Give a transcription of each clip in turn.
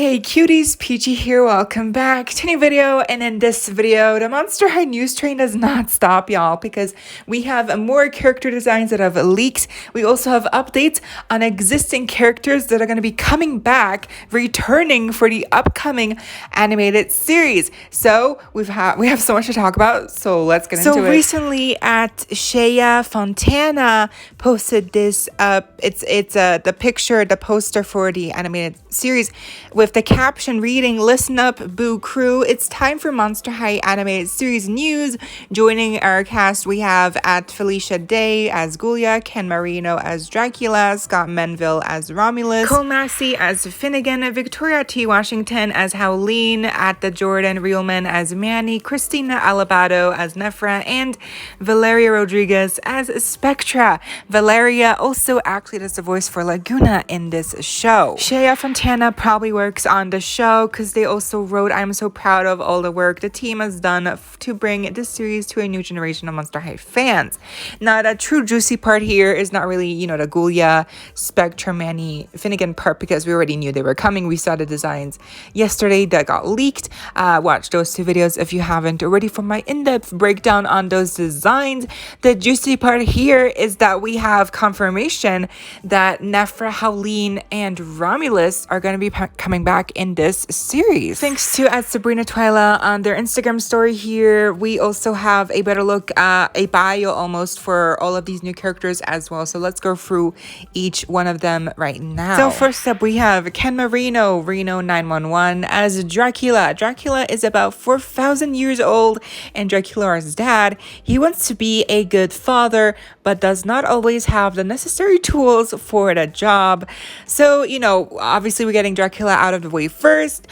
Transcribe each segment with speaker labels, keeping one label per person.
Speaker 1: Hey cuties, PeachY here, welcome back to a new video. And in this video, the Monster High news train does not stop, y'all, because we have more character designs that have leaked. We also have updates on existing characters that are going to be coming back, returning for the upcoming animated series. So we have so much to talk about, so let's get into it. So recently at Jey Fontana posted this it's the picture, the poster for the animated series with the caption reading, "Listen up, Boo Crew. It's time for Monster High animated series news." Joining our cast, we have at Felicia Day as Ghoulia, Ken Marino as Dracula, Scott Menville as Romulus, Cole Massey as Finnegan, Victoria T. Washington as Howleen, at the Jordan Reelman as Manny, Christina Alabado as Nefra, and Valeria Rodriguez as Spectra. Valeria also actually does the voice for Laguna in this show. Jey Fontana probably works on the show because they also wrote, "I'm so proud of all the work the team has done to bring this series to a new generation of Monster High fans." Now, the true juicy part here is not really, the Ghoulia, Spectra, Manny, Finnegan part, because we already knew they were coming. We saw the designs yesterday that got leaked. Watch those two videos if you haven't already for my in-depth breakdown on those designs. The juicy part here is that we have confirmation that Nefra, Howleen, and Romulus are going to be coming back in this series. Thanks to at Sabrina Twyla on their Instagram story here. We also have a better look, a bio almost for all of these new characters as well. So let's go through each one of them right now. So first up, we have Ken Marino, Reno 911 as Dracula. Dracula is about 4,000 years old, and Dracula's dad, he wants to be a good father, but does not always have the necessary tools for the job. So, obviously we're getting Dracula out of the way first.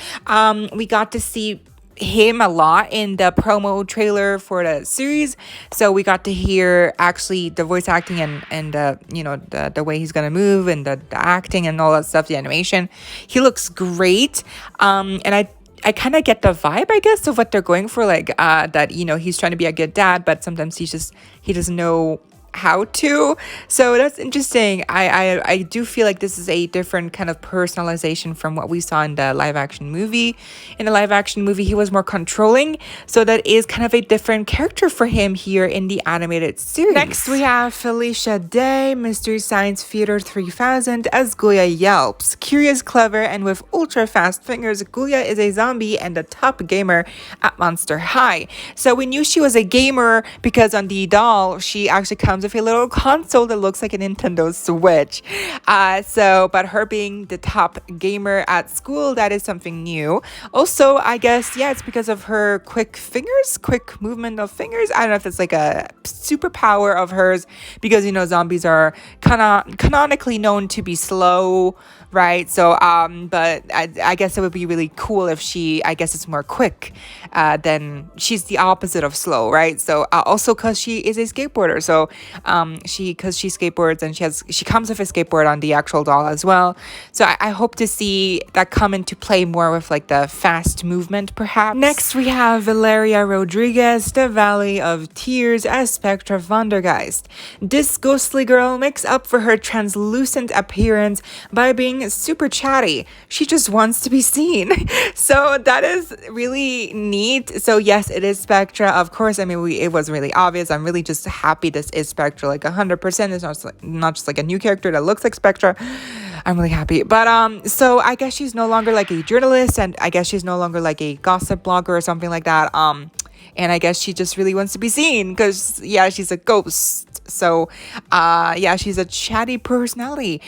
Speaker 1: We got to see him a lot in the promo trailer for the series, so we got to hear actually the voice acting and the way he's gonna move and the acting and all that stuff, the animation. He looks great, and I kind of get the vibe, I guess, of what they're going for, like that he's trying to be a good dad, but sometimes he doesn't know how to. So that's interesting. I do feel like this is a different kind of personalization from what we saw in the live action movie. In the live action movie, he was more controlling, so that is kind of a different character for him here in the animated series. Next, we have Felicia Day, Mystery Science Theater 3000 as Ghoulia Yelps. Curious, clever, and with ultra fast fingers, Ghoulia is a zombie and a top gamer at Monster High. So we knew she was a gamer because on the doll, she actually comes with a little console that looks like a Nintendo Switch. But her being the top gamer at school, that is something new. Also, I guess, it's because of her quick movement of fingers. I don't know if it's like a superpower of hers, because, zombies are canonically known to be slow, right? So, but I guess it would be really cool if I guess it's more quick than she's the opposite of slow, right? So, also because she is a skateboarder. So, because she skateboards and she comes with a skateboard on the actual doll as well. So I hope to see that come into play more with like the fast movement, perhaps. Next, we have Valeria Rodriguez, the Valley of Tears as Spectra Vondergeist. This ghostly girl makes up for her translucent appearance by being super chatty. She just wants to be seen. So that is really neat. So yes, it is Spectra. Of course, it was really obvious. I'm really just happy this is Spectra, like 100%. It's not just like a new character that looks like Spectra. I'm really happy. But so I guess she's no longer like a journalist, and I guess she's no longer like a gossip blogger or something like that. And I guess she just really wants to be seen because, she's a ghost. So, she's a chatty personality.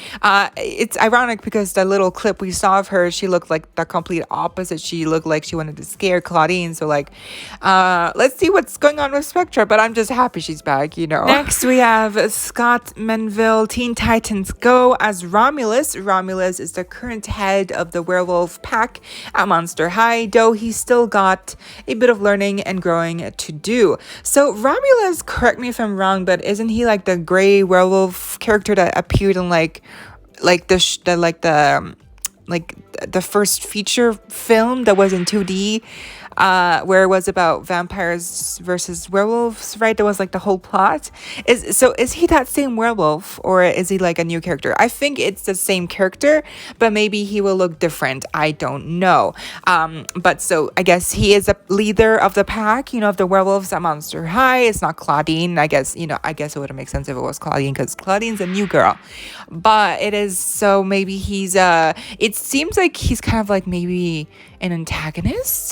Speaker 1: It's ironic because the little clip we saw of her, she looked like the complete opposite. She looked like she wanted to scare Claudine. So, let's see what's going on with Spectra. But I'm just happy she's back, Next, we have Scott Menville, Teen Titans Go as Romulus. Romulus is the current head of the werewolf pack at Monster High, though he's still got a bit of learning and growing to do. So Romulus, correct me if I'm wrong, but isn't he like the gray werewolf character that appeared in the first feature film that was in 2D? where it was about vampires versus werewolves, right? That was like the whole plot. Is he that same werewolf, or is he like a new character? I think it's the same character, but maybe he will look different. I don't know. But so I guess he is a leader of the pack, of the werewolves at Monster High. It's not Claudine. I guess it would make sense if it was Claudine, because Claudine's a new girl. But it is, so maybe he's it seems like he's kind of like maybe an antagonist,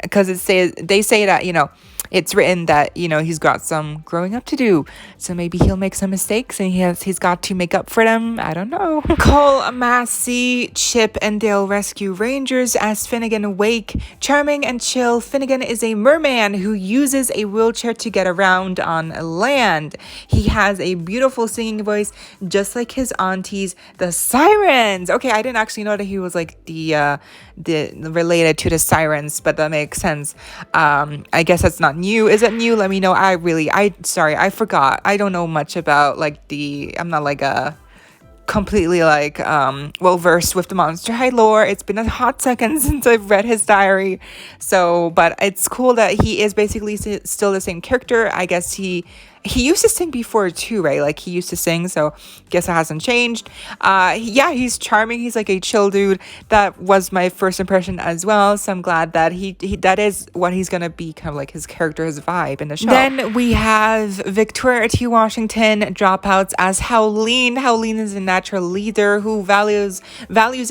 Speaker 1: because they say that it's written that he's got some growing up to do, so maybe he'll make some mistakes and he's got to make up for them. I don't know. Cole, Massey, Chip, and Dale rescue Rangers as Finnegan awake. Charming and chill, Finnegan is a merman who uses a wheelchair to get around on land. He has a beautiful singing voice, just like his aunties, the Sirens. Okay, I didn't actually know that he was like the related to the Sirens, but that makes sense. I guess that's not new. Is it new? Let me know. Sorry, I forgot. I don't know much about I'm not like a completely well versed with the Monster High lore. It's been a hot second since I've read his diary, but it's cool that he is basically still the same character. I guess he used to sing before too, right? Like he used to sing, so guess it hasn't changed. He's charming. He's like a chill dude. That was my first impression as well. So I'm glad that he that is what he's gonna be, kind of like his character, his vibe in the show. Then we have Victoria T. Washington dropouts as Howleen. Howleen is a natural leader who values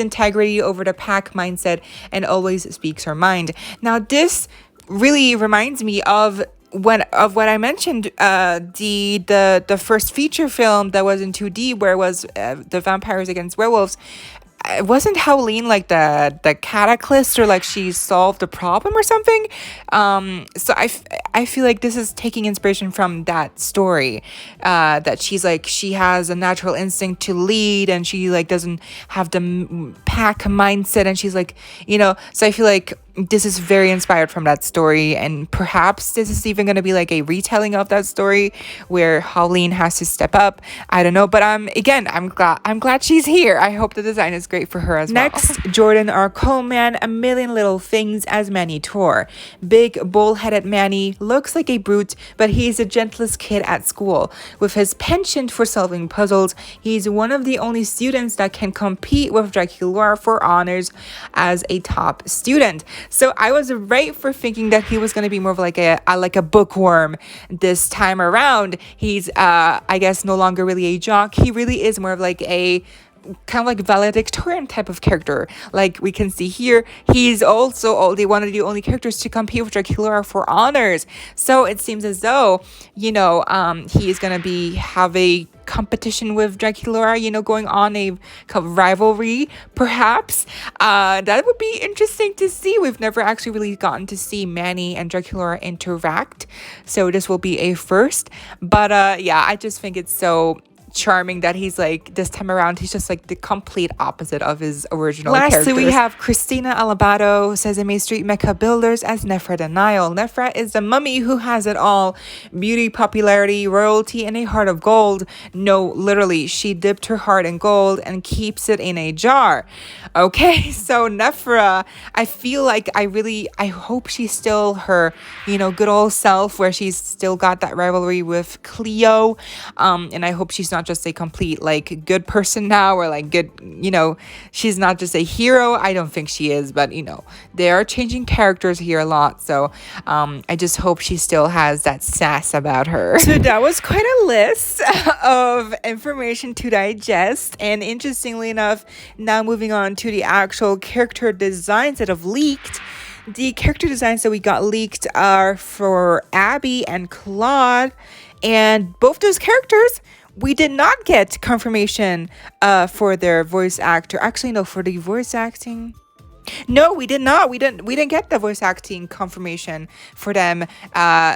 Speaker 1: integrity over the pack mindset and always speaks her mind. Now this really reminds me of what I mentioned, the first feature film that was in 2D, where it was the vampires against werewolves. Wasn't Howleen like the cataclysm, or like she solved the problem or something? So I feel like this is taking inspiration from that story, that she has a natural instinct to lead, and she like doesn't have the pack mindset, and she's like, so I feel like this is very inspired from that story, and perhaps this is even going to be like a retelling of that story where Howleen has to step up. I don't know, but I'm glad she's here. I hope the design is great for her as well. Next, Jordan R. Coleman, A Million Little Things as Manny Tor. Big, bull-headed Manny looks like a brute, but he's the gentlest kid at school. With his penchant for solving puzzles, he's one of the only students that can compete with Dracula for honors as a top student. So I was right for thinking that he was going to be more of like a bookworm this time around. He's I guess no longer really a jock. He really is more of like a kind of like valedictorian type of character. Like we can see here, he's also one of the only characters to compete with Dracula for honors. So it seems as though he is going to have a competition with Dracula, going on a kind of rivalry, perhaps. That would be interesting to see. We've never actually really gotten to see Manny and Dracula interact, so this will be a first. But I just think it's so charming that he's like, this time around he's just like the complete opposite of his original characters. Lastly, we have Christina Alabado, Sesame Street Mecha Builders as Nefra the Nile. Nefra is the mummy who has it all: beauty, popularity, royalty, and a heart of gold. No, literally, she dipped her heart in gold and keeps it in a jar. Okay, so Nefra, I feel like I hope she's still her good old self, where she's still got that rivalry with Cleo, and I hope she's not just a complete like good person now, or like good, she's not just a hero. I don't think she is, but they are changing characters here a lot, so I just hope she still has that sass about her. So that was quite a list of information to digest, and interestingly enough, now moving on to the actual character designs that have leaked. The character designs that we got leaked are for Abbey and Claude, and both those characters, we did not get confirmation for their voice actor. Actually, no, for the voice acting. No, we did not. We didn't get the voice acting confirmation for them,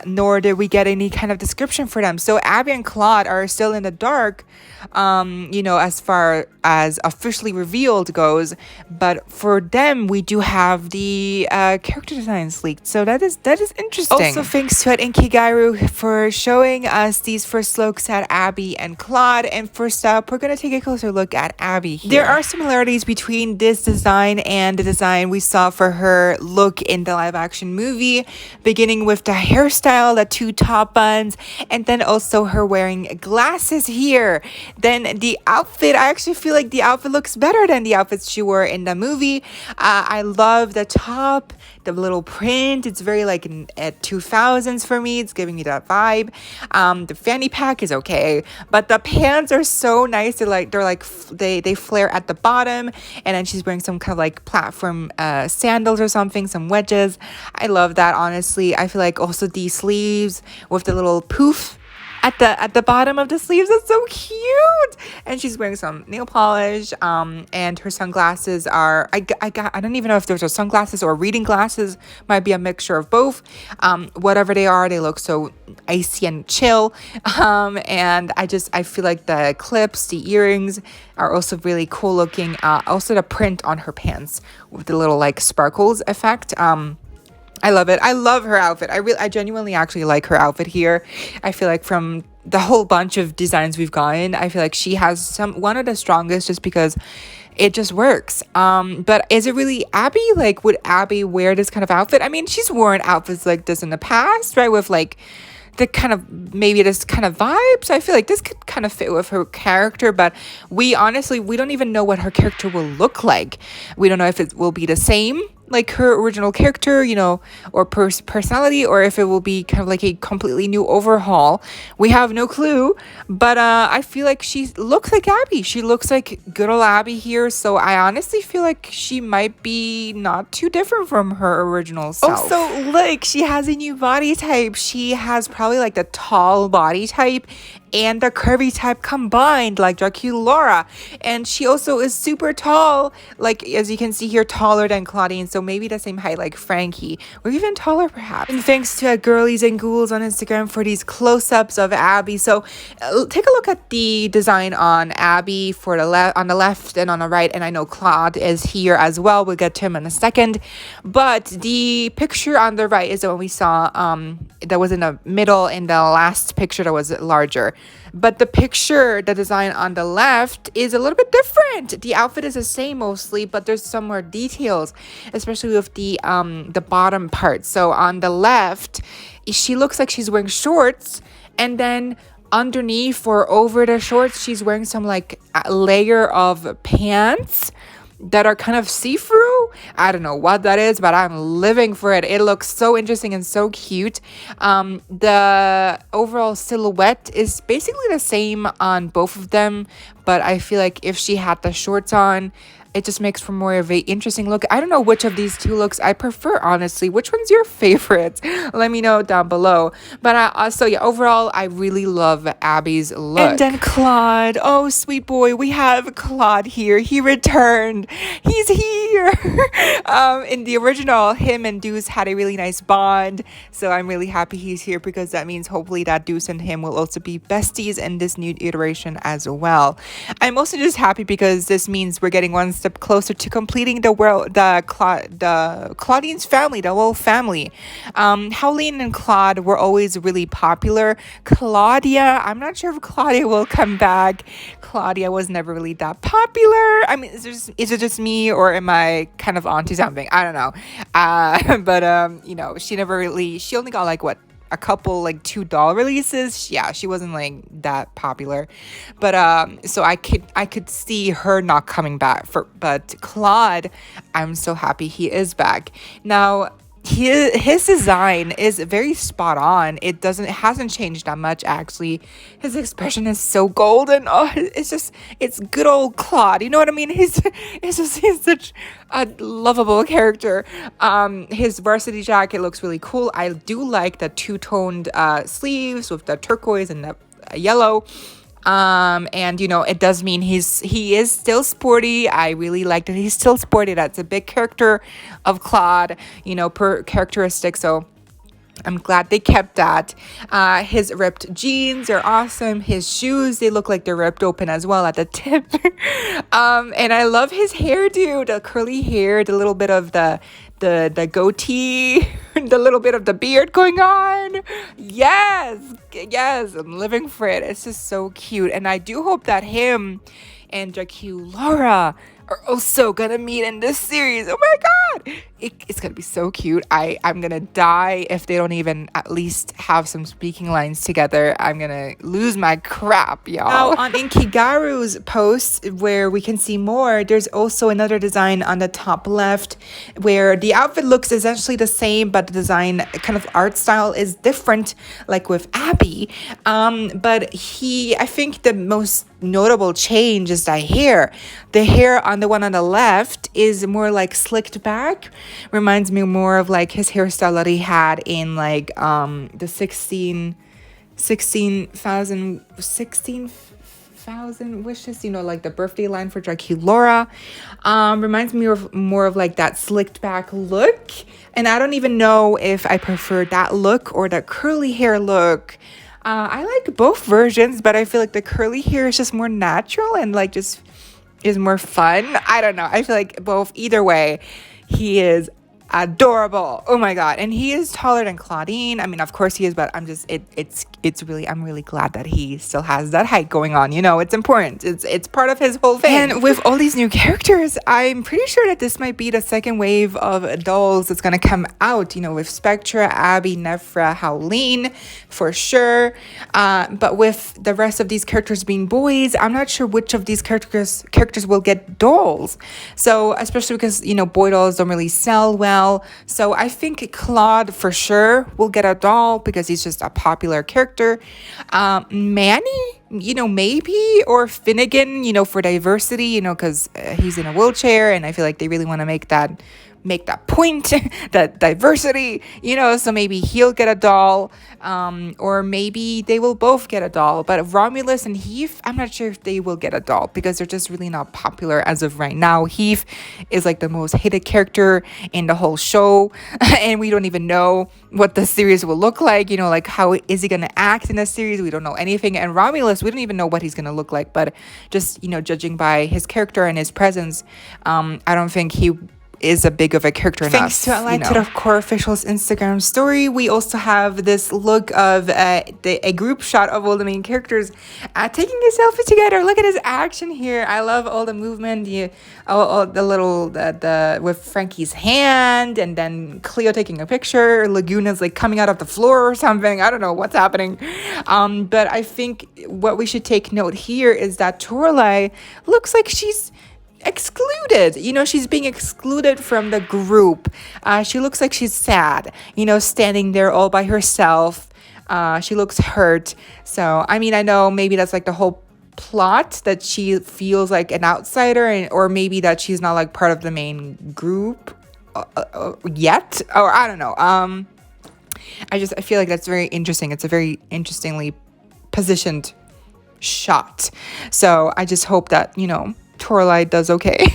Speaker 1: nor did we get any kind of description for them. So Abbey and Claude are still in the dark, as far as officially revealed goes. But for them, we do have the character designs leaked. So that is interesting. Also, thanks to Inkigaru for showing us these first looks at Abbey and Claude. And first up, we're going to take a closer look at Abbey here. There are similarities between this design and the design we saw for her look in the live action movie, beginning with the hairstyle, the 2 top buns, and then also her wearing glasses here. Then the outfit, I actually feel like the outfit looks better than the outfits she wore in the movie. I love the top, the little print. It's very like at 2000s for me. It's giving me that vibe. The fanny pack is okay, but the pants are so nice. They flare at the bottom, and then she's wearing some kind of like platform sandals or something, some wedges. I love that, honestly. I feel like also these sleeves with the little poof at the bottom of the sleeves, that's so cute. And she's wearing some nail polish, and her sunglasses are I don't even know if those are sunglasses or reading glasses, might be a mixture of both. Whatever they are, they look so icy and chill. And I feel like the clips, the earrings are also really cool looking. Also the print on her pants with the little like sparkles effect. I love it. I love her outfit. I genuinely actually like her outfit here. I feel like from the whole bunch of designs we've gotten, I feel like she has one of the strongest just because it just works. But is it really Abbey? Like, would Abbey wear this kind of outfit? I mean, she's worn outfits like this in the past, right? With like the kind of maybe this kind of vibes. I feel like this could kind of fit with her character, but we don't even know what her character will look like. We don't know if it will be the same like her original character, you know, or personality, or if it will be kind of like a completely new overhaul. We have no clue, but I feel like she looks like Abbey. She looks like good old Abbey here, so I honestly feel like she might be not too different from her original self. Also, look, she has a new body type. She has probably like the tall body type and the curvy type combined, like Draculaura. And she also is super tall, like as you can see here, taller than Claudine, so maybe the same height like Frankie, or even taller perhaps. And thanks to Girlies and Ghouls on Instagram for these close-ups of Abbey. So take a look at the design on Abbey for on the left and on the right, and I know Claude is here as well. We'll get to him in a second. But the picture on the right is the one we saw that was in the middle in the last picture that was larger. But the design on the left is a little bit different. The outfit is the same mostly, but there's some more details, especially with the bottom part. So on the left, she looks like she's wearing shorts, and then underneath or over the shorts, she's wearing some like a layer of pants that are kind of see-through. I don't know what that is, but I'm living for it. It looks so interesting and so cute. The overall silhouette is basically the same on both of them, but I feel like if she had the shorts on, it just makes for more of a interesting look. I don't know which of these two looks I prefer, honestly. Which one's your favorite? Let me know down below. But so yeah, overall, I really love Abbey's look. And then Claude. Oh, sweet boy. We have Claude here. He returned. He's here. In the original, him and Deuce had a really nice bond. So I'm really happy he's here, because that means hopefully that Deuce and him will also be besties in this new iteration as well. I'm also just happy because this means we're getting one step closer to completing the Claudine's family, the whole family. Howleen and Claude were always really popular. Claudia, I'm not sure if Claudia will come back. Claudia was never really that popular. I mean, is it just me, or am I kind of onto something? I don't know. But you know, she only got like what, a couple like 2 doll releases. Yeah, she wasn't like that popular, but so I could see her not coming back. But Claude, I'm so happy he is back now. His design is very spot on. It hasn't changed that much, actually. His expression is so golden. Oh, it's good old Claude. You know what I mean? He's such a lovable character. His varsity jacket looks really cool. I do like the two-toned sleeves with the turquoise and the yellow. And you know, it does mean he is still sporty. I really like that he's still sporty. That's a big character of Claude, you know, per characteristic. So I'm glad they kept that. His ripped jeans are awesome. His shoes, they look like they're ripped open as well at the tip. And I love his hairdo, the curly hair, the little bit of the goatee, the little bit of the beard going on. Yes, I'm living for it. It's just so cute. And I do hope that him and Draculaura are also gonna meet in this series. Oh my god, it's gonna be so cute. I'm gonna die if they don't even at least have some speaking lines together. I'm gonna lose my crap, y'all. Now on Inkigaru's post where we can see more, there's also another design on the top left where the outfit looks essentially the same, but the design kind of art style is different, like with Abbey. But I think the most notable change is the hair. The hair on the one on the left is more like slicked back. Reminds me more of like his hairstyle that he had in like the 16,000 wishes, you know, like the birthday line for Draculaura. Reminds me of more of like that slicked back look. And I don't even know if I prefer that look or the curly hair look. I like both versions, but I feel like the curly hair is just more natural and like just is more fun. I don't know. I feel like both, either way, he is adorable. Oh my god. And he is taller than Claudine. I mean, of course he is, but I'm really glad that he still has that height going on. You know, it's important. It's part of his whole thing. And with all these new characters, I'm pretty sure that this might be the second wave of dolls that's gonna come out, you know, with Spectra, Abbey, Nephra, Howleen for sure. But with the rest of these characters being boys, I'm not sure which of these characters will get dolls. So especially because, you know, boy dolls don't really sell well. So I think Claude for sure will get a doll because he's just a popular character. Manny, you know, maybe, or Finnegan, you know, for diversity, you know, because he's in a wheelchair, and I feel like they really want to make that point, that diversity, you know, so maybe he'll get a doll, or maybe they will both get a doll. But Romulus and Heath, I'm not sure if they will get a doll because they're just really not popular as of right now. Heath is like the most hated character in the whole show, and we don't even know what the series will look like, you know, like how is he gonna act in a series? We don't know anything. And Romulus, we don't even know what he's gonna look like, but just, you know, judging by his character and his presence, I don't think he is a big of a character. Thanks to Alighted of Core Official's Instagram story, we also have this look of a group shot of all the main characters taking a selfie together. Look at his action here. I love all the movement, all the little with Frankie's hand, and then Cleo taking a picture. Laguna's like coming out of the floor or something. I don't know what's happening. But I think what we should take note here is that Toralei looks like she's excluded. You know, she's being excluded from the group. She looks like she's sad, you know, standing there all by herself. She looks hurt. So, I mean, I know maybe that's like the whole plot, that she feels like an outsider, or maybe that she's not like part of the main group yet, or I don't know. I feel like that's very interesting. It's a very interestingly positioned shot. So I just hope that, you know, Toralei does okay.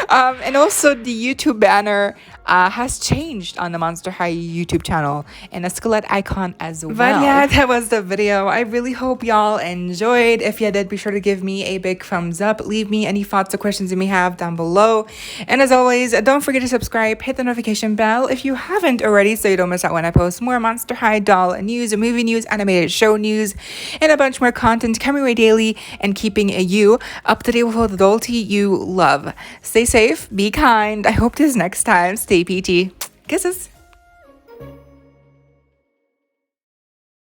Speaker 1: And also the YouTube banner has changed on the Monster High YouTube channel, and a skeleton icon as well. But yeah, that was the video. I really hope y'all enjoyed. If you did, be sure to give me a big thumbs up. Leave me any thoughts or questions you may have down below. And as always, don't forget to subscribe, hit the notification bell if you haven't already, so you don't miss out when I post more Monster High doll news, movie news, animated show news, and a bunch more content coming away daily and keeping you up to date with all the doll tea you love. Stay safe, be kind. I hope this next time. Stay peachy. Kisses.